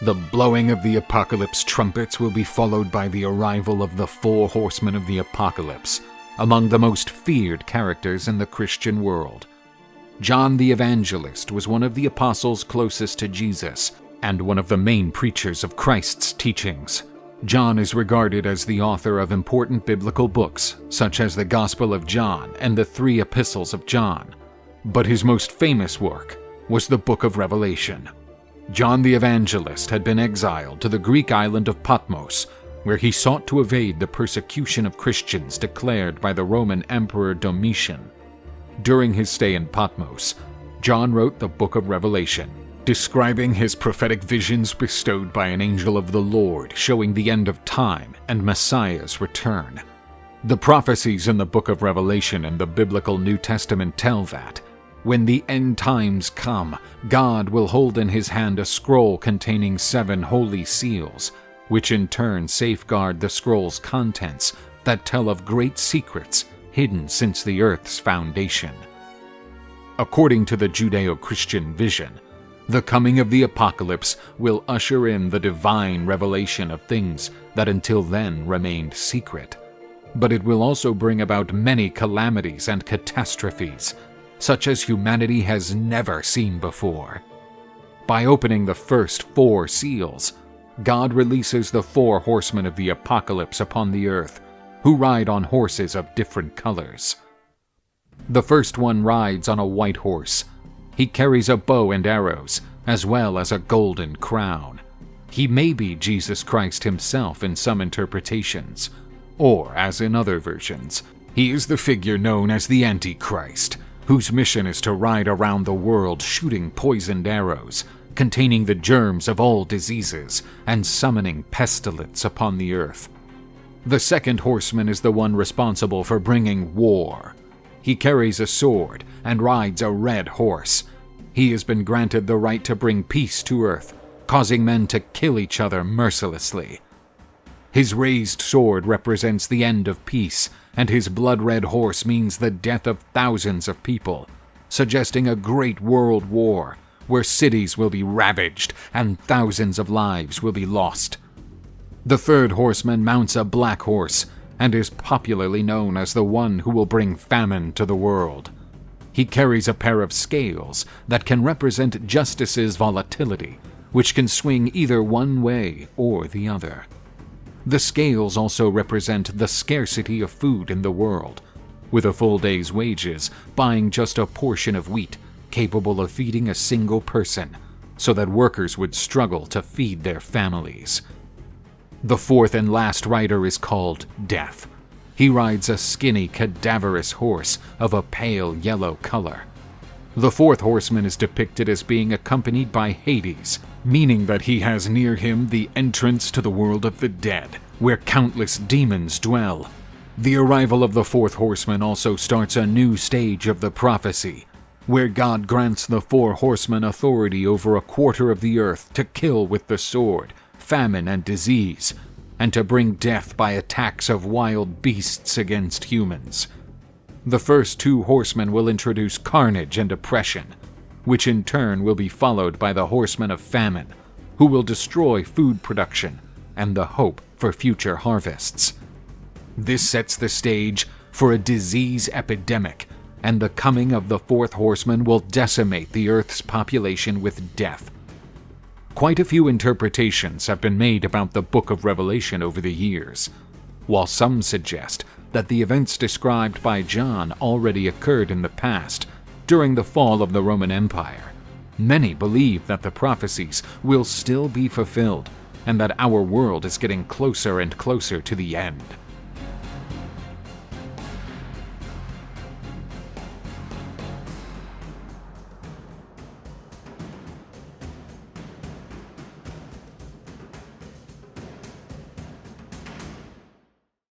The blowing of the apocalypse trumpets will be followed by the arrival of the 4 horsemen of the apocalypse, among the most feared characters in the Christian world. John the Evangelist was one of the apostles closest to Jesus, and one of the main preachers of Christ's teachings. John is regarded as the author of important biblical books, such as the Gospel of John and the 3 epistles of John. But his most famous work was the Book of Revelation. John the Evangelist had been exiled to the Greek island of Patmos, where he sought to evade the persecution of Christians declared by the Roman Emperor Domitian. During his stay in Patmos, John wrote the Book of Revelation, describing his prophetic visions bestowed by an angel of the Lord, showing the end of time and Messiah's return. The prophecies in the Book of Revelation and the biblical New Testament tell that, when the end times come, God will hold in his hand a scroll containing 7 holy seals, which in turn safeguard the scroll's contents that tell of great secrets hidden since the earth's foundation. According to the Judeo-Christian vision, the coming of the apocalypse will usher in the divine revelation of things that until then remained secret. But it will also bring about many calamities and catastrophes, such as humanity has never seen before. By opening the first 4 seals, God releases the 4 horsemen of the apocalypse upon the earth, who ride on horses of different colors. The first one rides on a white horse. He carries a bow and arrows, as well as a golden crown. He may be Jesus Christ himself in some interpretations, or, as in other versions, he is the figure known as the Antichrist, whose mission is to ride around the world shooting poisoned arrows, containing the germs of all diseases, and summoning pestilence upon the earth. The second horseman is the one responsible for bringing war. He carries a sword and rides a red horse. He has been granted the right to bring peace to earth, causing men to kill each other mercilessly. His raised sword represents the end of peace, and his blood-red horse means the death of thousands of people, suggesting a great world war where cities will be ravaged and thousands of lives will be lost. The third horseman mounts a black horse and is popularly known as the one who will bring famine to the world. He carries a pair of scales that can represent justice's volatility, which can swing either one way or the other. The scales also represent the scarcity of food in the world, with a full day's wages buying just a portion of wheat capable of feeding a single person, so that workers would struggle to feed their families. The fourth and last rider is called Death. He rides a skinny, cadaverous horse of a pale yellow color. The fourth horseman is depicted as being accompanied by Hades, meaning that he has near him the entrance to the world of the dead, where countless demons dwell. The arrival of the fourth horseman also starts a new stage of the prophecy, where God grants the 4 horsemen authority over a quarter of the earth to kill with the sword, famine, and disease, and to bring death by attacks of wild beasts against humans. The first 2 horsemen will introduce carnage and oppression, which in turn will be followed by the horsemen of famine, who will destroy food production and the hope for future harvests. This sets the stage for a disease epidemic, and the coming of the 4th horseman will decimate the Earth's population with death. Quite a few interpretations have been made about the Book of Revelation over the years. While some suggest that the events described by John already occurred in the past, during the fall of the Roman Empire, many believe that the prophecies will still be fulfilled, and that our world is getting closer and closer to the end.